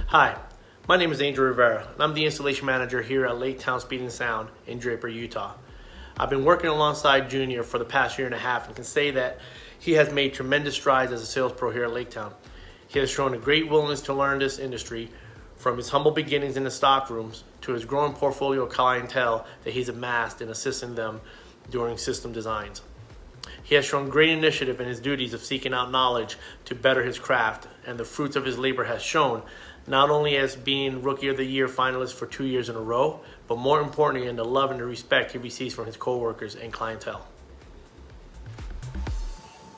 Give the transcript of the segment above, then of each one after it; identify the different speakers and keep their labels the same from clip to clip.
Speaker 1: Hi, my name is Angel Rivera, and I'm the installation manager here at Lake Town Speed and Sound in Draper, Utah. I've been working alongside Junior for the past year and a half and can say that he has made tremendous strides as a sales pro here at Lake Town. He has shown a great willingness to learn this industry, from his humble beginnings in the stock rooms to his growing portfolio of clientele that he's amassed in assisting them during system designs. He has shown great initiative in his duties of seeking out knowledge to better his craft, and the fruits of his labor has shown not only as being Rookie of the Year finalist for 2 years in a row, but more importantly in the love and the respect he receives from his coworkers and clientele.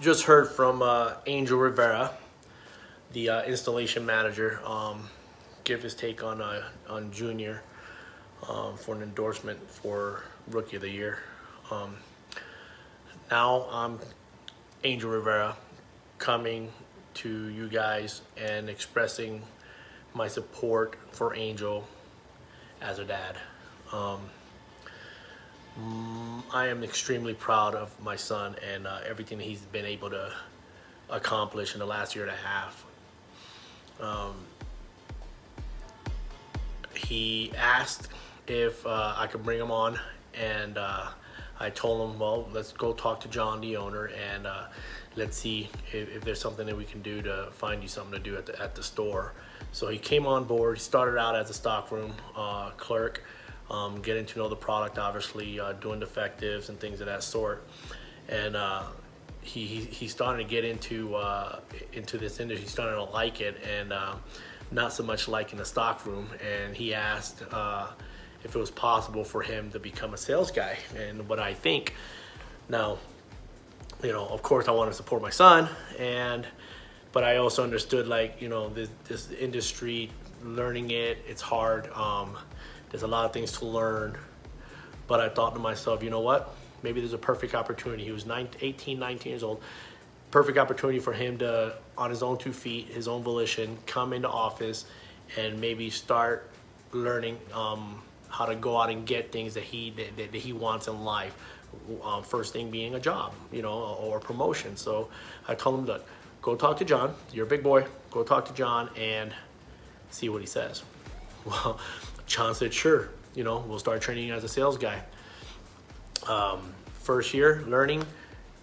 Speaker 1: Just heard from Angel Rivera, the installation manager, give his take on Junior for an endorsement for Rookie of the Year. Now I'm Angel Rivera, coming to you guys and expressing my support for Angel as a dad. I am extremely proud of my son and everything that he's been able to accomplish in the last year and a half. He asked if I could bring him on, and I told him, well, let's go talk to John, the owner, and let's see if there's something that we can do to find you something to do at the store. So he came on board. He started out as a stockroom clerk, getting to know the product, obviously, doing defectives and things of that sort. And he started to get into this industry. He started to like it, and not so much liking the stockroom. And he asked if it was possible for him to become a sales guy. And what I think now, of course I want to support my son, but I also understood, this industry, learning it's hard. There's a lot of things to learn, but I thought to myself, you know what? Maybe there's a perfect opportunity. He was 18, 19 years old. Perfect opportunity for him to, on his own 2 feet, his own volition, come into office and maybe start learning how to go out and get things that he wants in life. First thing being a job, or promotion. So I told him, look, go talk to John. You're a big boy. Go talk to John and see what he says. Well, John said, sure. We'll start training you as a sales guy. First year learning,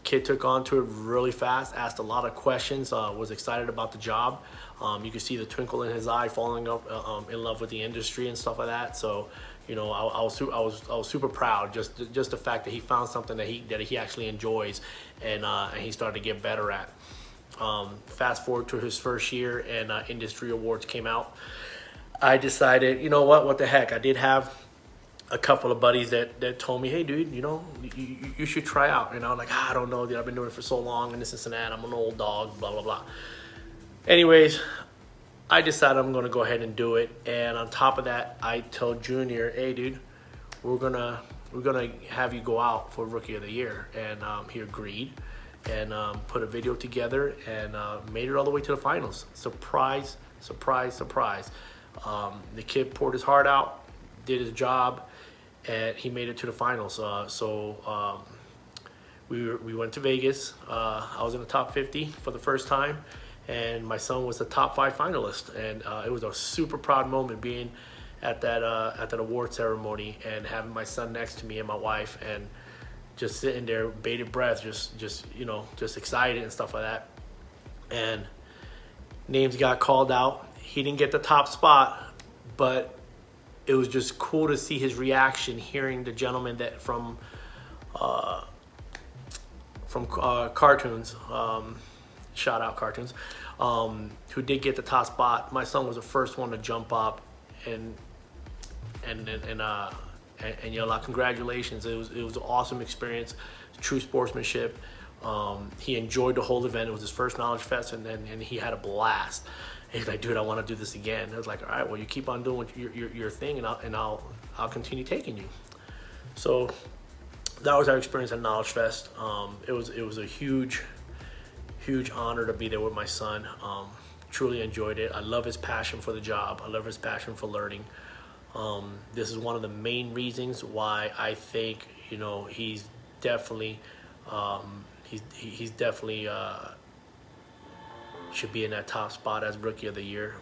Speaker 1: kid took on to it really fast, asked a lot of questions, was excited about the job. You could see the twinkle in his eye, falling up in love with the industry and stuff like that. So, I was super proud, just the fact that he found something that he actually enjoys, and he started to get better at. Fast forward to his first year, and industry awards came out. I decided, what the heck? I did have a couple of buddies that told me, hey, dude, you should try out. And I was like, I don't know, dude, I've been doing it for so long, and this and that. I'm an old dog, blah, blah, blah. Anyways, I decided I'm going to go ahead and do it. And on top of that, I told Junior, hey, dude, we're gonna have you go out for Rookie of the Year. And he agreed, and put a video together, and made it all the way to the finals. Surprise, surprise, surprise. The kid poured his heart out, did his job, and he made it to the finals. We went to Vegas. I was in the top 50 for the first time, and my son was the top 5 finalist. And it was a super proud moment being at that award ceremony and having my son next to me and my wife, and just sitting there, bated breath, just excited and stuff like that. And names got called out. He didn't get the top spot, but it was just cool to see his reaction, hearing the gentleman that from Cartoons, shout out Cartoons, who did get the top spot. My son was the first one to jump up and yell out congratulations. It was an awesome experience, true sportsmanship. He enjoyed the whole event. It was his first Knowledge Fest, and he had a blast. He's like, dude, I want to do this again. I was like, all right, well, you keep on doing your thing, and I'll continue taking you. So that was our experience at Knowledge Fest. It was a huge honor to be there with my son. Truly enjoyed it. I love his passion for the job. I love his passion for learning. This is one of the main reasons why I think he's definitely should be in that top spot as Rookie of the Year.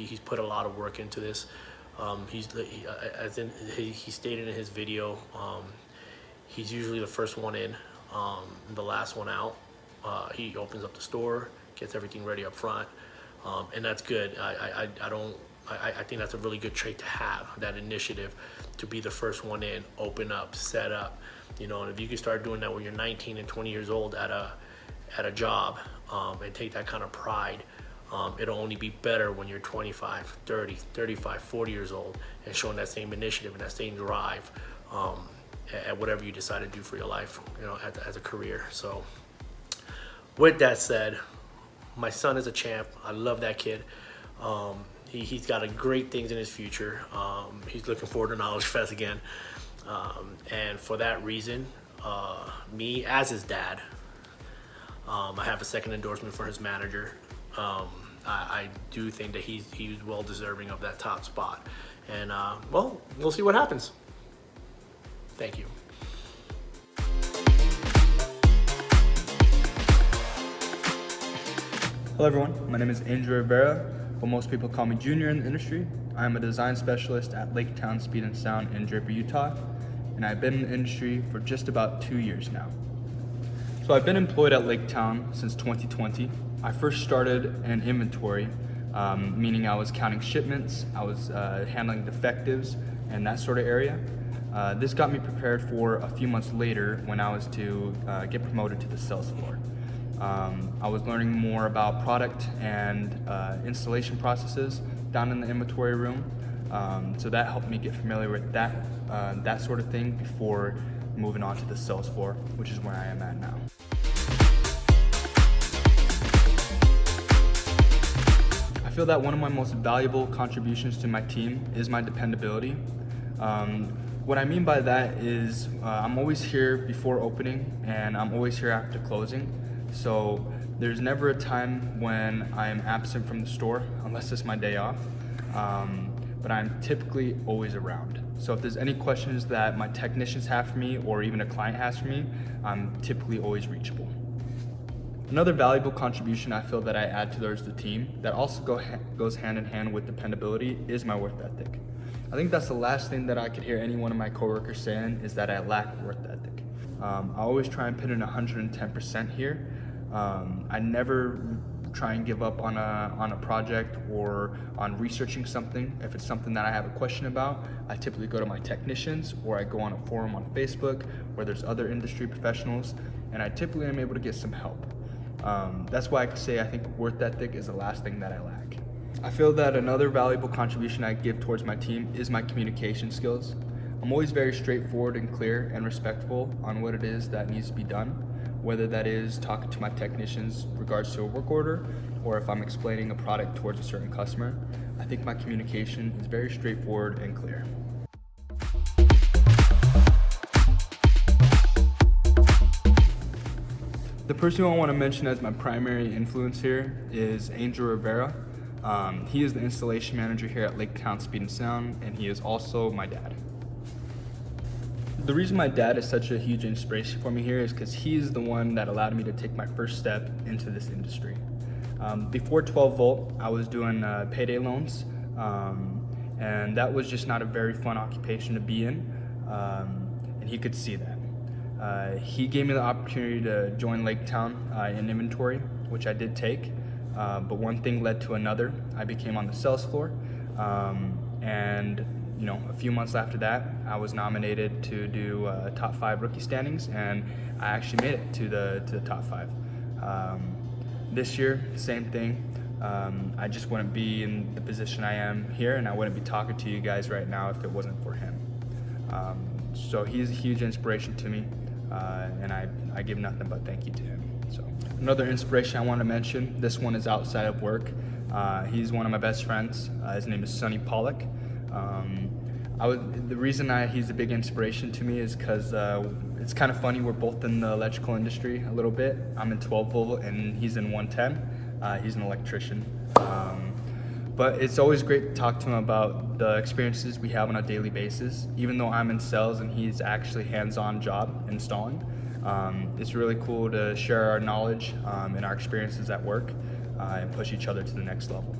Speaker 1: he's put a lot of work into this. As in he stated in his video, he's usually the first one in, the last one out. He opens up the store, gets everything ready up front, and that's good. I think that's a really good trait to have, that initiative to be the first one in, open up, set up, you know. And if you can start doing that when you're 19 and 20 years old at a job, and take that kind of pride, it'll only be better when you're 25, 30, 35, 40 years old and showing that same initiative and that same drive at whatever you decide to do for your life, you know, as a career. So with that said, my son is a champ. I love that kid. He's got great things in his future. He's looking forward to Knowledge Fest again. And for that reason, me as his dad, I have a second endorsement for his manager. I do think that he's well deserving of that top spot. And well, we'll see what happens. Thank you.
Speaker 2: Hello everyone, my name is Rivera, but most people call me Junior in the industry. I'm a design specialist at Lake Town Speed and Sound in Draper, Utah, and I've been in the industry for just about 2 years now. So I've been employed at Lake Town since 2020. I first started in inventory, meaning I was counting shipments, I was handling defectives, and that sort of area. This got me prepared for a few months later when I was to get promoted to the sales floor. I was learning more about product and installation processes down in the inventory room, so that helped me get familiar with that sort of thing before moving on to the sales floor, which is where I am at now. I feel that one of my most valuable contributions to my team is my dependability. What I mean by that is I'm always here before opening and I'm always here after closing. So there's never a time when I'm absent from the store unless it's my day off, but I'm typically always around. So if there's any questions that my technicians have for me or even a client has for me, I'm typically always reachable. Another valuable contribution I feel that I add to the team that also goes hand in hand with dependability is my work ethic. I think that's the last thing that I could hear any one of my coworkers saying is that I lack work ethic. I always try and put in 110% here. I never try and give up on a project or on researching something. If it's something that I have a question about, I typically go to my technicians or I go on a forum on Facebook where there's other industry professionals, and I typically am able to get some help. That's why I can say I think work ethic is the last thing that I lack. I feel that another valuable contribution I give towards my team is my communication skills. I'm always very straightforward and clear and respectful on what it is that needs to be done, whether that is talking to my technicians in regards to a work order or if I'm explaining a product towards a certain customer. I think my communication is very straightforward and clear. The person who I want to mention as my primary influence here is Rivera. He is the installation manager here at Lake Town Speed and Sound, and he is also my dad. The reason my dad is such a huge inspiration for me here is because he's the one that allowed me to take my first step into this industry. Before 12 volt, I was doing payday loans, and that was just not a very fun occupation to be in, and he could see that. He gave me the opportunity to join Lake Town in inventory, which I did take, but one thing led to another. I became on the sales floor, and a few months after that, I was nominated to do top 5 rookie standings, and I actually made it to the top 5. This year, same thing. I just wouldn't be in the position I am here, and I wouldn't be talking to you guys right now if it wasn't for him. So he's a huge inspiration to me, and I give nothing but thank you to him. So another inspiration I want to mention, this one is outside of work. He's one of my best friends. His name is Sonny Pollock. The reason he's a big inspiration to me is because it's kind of funny. We're both in the electrical industry a little bit. I'm in 12 volt and he's in 110. He's an electrician. But it's always great to talk to him about the experiences we have on a daily basis. Even though I'm in sales and he's actually hands-on job installing, it's really cool to share our knowledge and our experiences at work and push each other to the next level.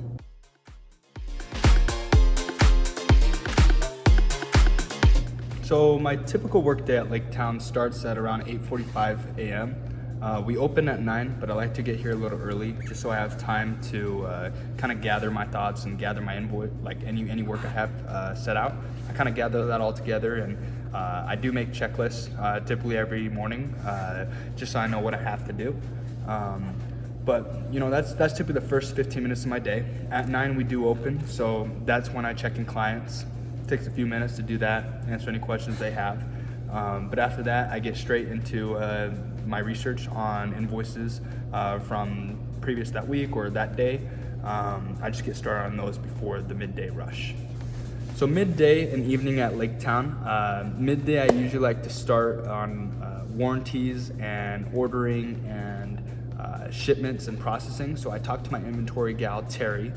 Speaker 2: So my typical workday at Lake Town starts at around 8:45 a.m. We open at 9, but I like to get here a little early just so I have time to kind of gather my thoughts and gather my invoice, like any work I have set out. I kind of gather that all together, and I do make checklists typically every morning just so I know what I have to do. But you know, that's typically the first 15 minutes of my day. At 9 we do open, so that's when I check in clients. It takes a few minutes to do that, answer any questions they have. But after that, I get straight into my research on invoices from previous that week or that day. I just get started on those before the midday rush. So midday and evening at Lake Town. Midday I usually like to start on warranties and ordering and shipments and processing. So I talk to my inventory gal, Terry,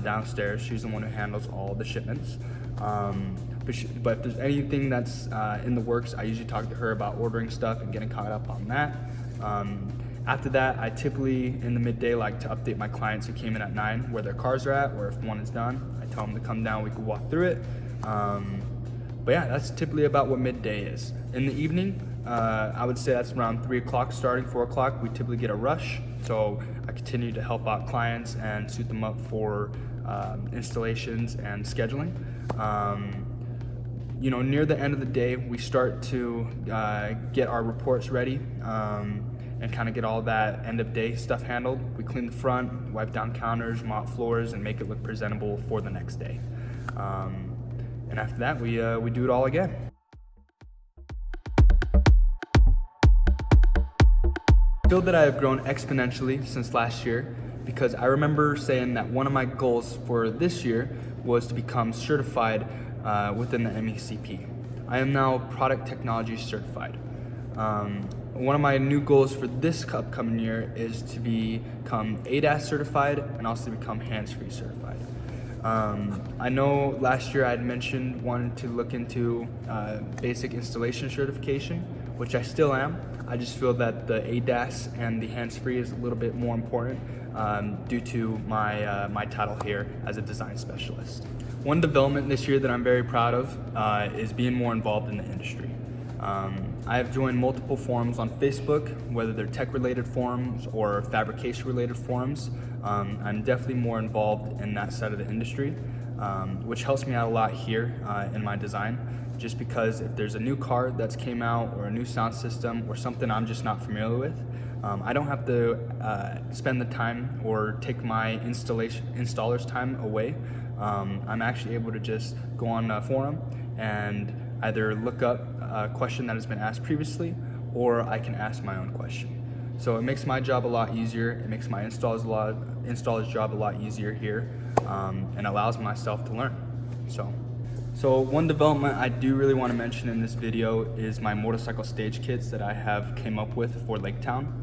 Speaker 2: downstairs. She's the one who handles all the shipments. But if there's anything that's in the works, I usually talk to her about ordering stuff and getting caught up on that. After that, I typically, in the midday, like to update my clients who came in at 9 where their cars are at, or if one is done, I tell them to come down, we can walk through it. But yeah, that's typically about what midday is. In the evening, I would say that's around 3 o'clock starting, 4 o'clock, we typically get a rush. So I continue to help out clients and suit them up for installations and scheduling. You know, near the end of the day, we start to get our reports ready and kind of get all that end of day stuff handled. We clean the front, wipe down counters, mop floors, and make it look presentable for the next day. And after that, we do it all again. I feel that I have grown exponentially since last year because I remember saying that one of my goals for this year was to become certified within the MECP. I am now product technology certified. One of my new goals for this upcoming year is to become ADAS certified and also to become hands-free certified. I know last year I had mentioned wanting to look into basic installation certification, which I still am. I just feel that the ADAS and the hands-free is a little bit more important due to my title here as a design specialist. One development this year that I'm very proud of is being more involved in the industry. I have joined multiple forums on Facebook, whether they're tech-related forums or fabrication-related forums. I'm definitely more involved in that side of the industry, which helps me out a lot here in my design, just because if there's a new car that's came out or a new sound system or something I'm just not familiar with, I don't have to spend the time or take my installer's time away. I'm actually able to just go on a forum and either look up a question that has been asked previously, or I can ask my own question. So it makes my job a lot easier. It makes my installer's job a lot easier here, and allows myself to learn. So one development I do really want to mention in this video is my motorcycle stage kits that I have came up with for Lake Town.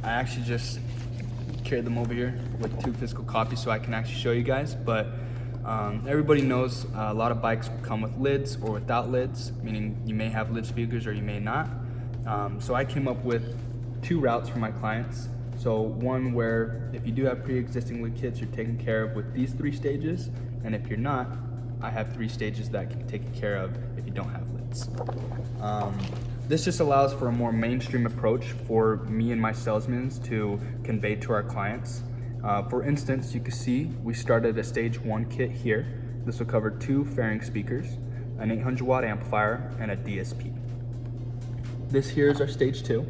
Speaker 2: I actually just carried them over here with 2 physical copies so I can actually show you guys, but everybody knows a lot of bikes come with lids or without lids, meaning you may have lid speakers or you may not. So I came up with 2 routes for my clients. So one where if you do have pre-existing lid kits, you're taken care of with these 3 stages, and if you're not, I have 3 stages that can be taken care of if you don't have lids. This just allows for a more mainstream approach for me and my salesmen to convey to our clients. For instance, you can see we started a stage 1 kit here. This will cover 2 fairing speakers, an 800 watt amplifier, and a DSP. This here is our stage 2.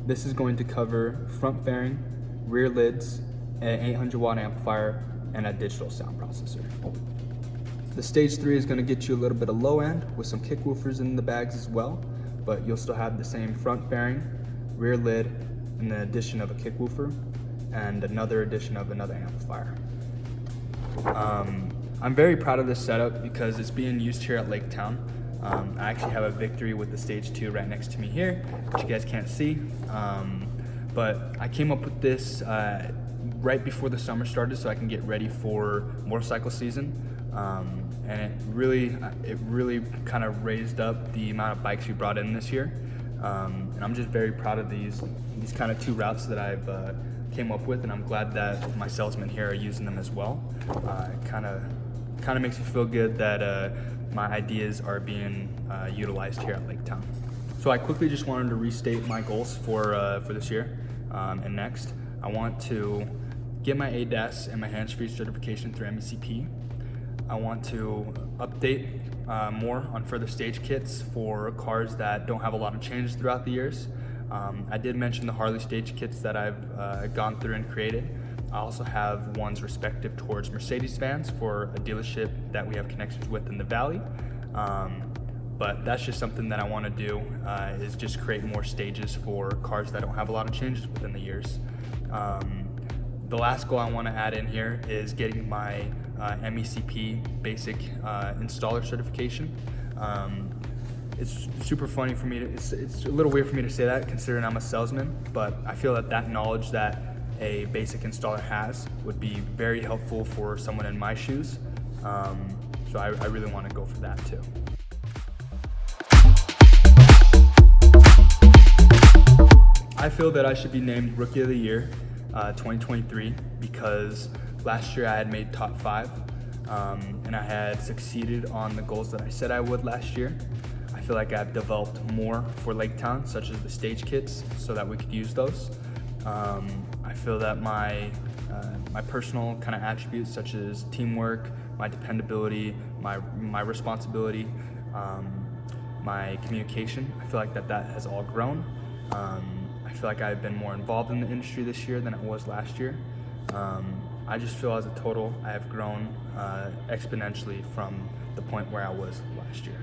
Speaker 2: This is going to cover front fairing, rear lids, an 800 watt amplifier, and a digital sound processor. The stage 3 is going to get you a little bit of low end with some kick woofers in the bags as well, but you'll still have the same front fairing, rear lid, and the addition of a kick woofer, and another addition of another amplifier. I'm very proud of this setup because it's being used here at Lake Town. I actually have a victory with the stage 2 right next to me here, which you guys can't see. But I came up with this right before the summer started so I can get ready for motorcycle season. And it really kind of raised up the amount of bikes we brought in this year. And I'm just very proud of these kind of 2 routes that I've came up with, and I'm glad that my salesmen here are using them as well. It kind of makes me feel good that my ideas are being utilized here at Lake Town. So I quickly just wanted to restate my goals for this year and next. I want to get my ADAS and my hands-free certification through MECP. I want to update more on further stage kits for cars that don't have a lot of changes throughout the years. I did mention the Harley stage kits that I've gone through and created. I also have ones respective towards Mercedes vans for a dealership that we have connections with in the Valley. But that's just something that I want to do, is just create more stages for cars that don't have a lot of changes within the years. The last goal I want to add in here is getting my MECP basic installer certification. It's super funny for me to, it's a little weird for me to say that considering I'm a salesman, but I feel that knowledge that a basic installer has would be very helpful for someone in my shoes. So I really want to go for that too. I feel that I should be named Rookie of the Year 2023 because last year I had made top 5 and I had succeeded on the goals that I said I would last year. I feel like I've developed more for Lake Town, such as the stage kits, so that we could use those. I feel that my personal kind of attributes, such as teamwork, my dependability, my responsibility, my communication, I feel like that has all grown. I feel like I've been more involved in the industry this year than I was last year. I just feel as a total, I have grown exponentially from the point where I was last year.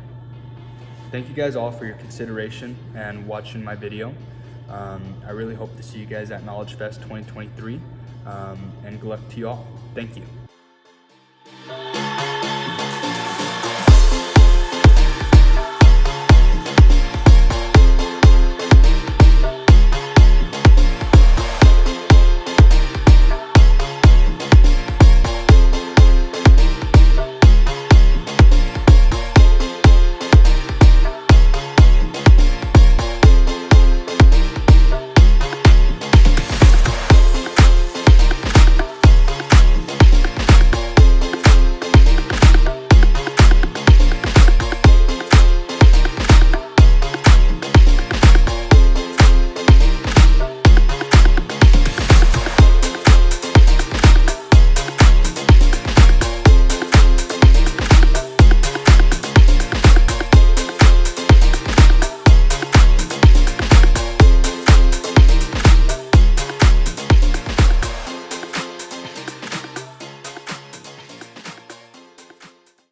Speaker 2: Thank you guys all for your consideration and watching my video. I really hope to see you guys at Knowledge Fest 2023, and good luck to you all. Thank you.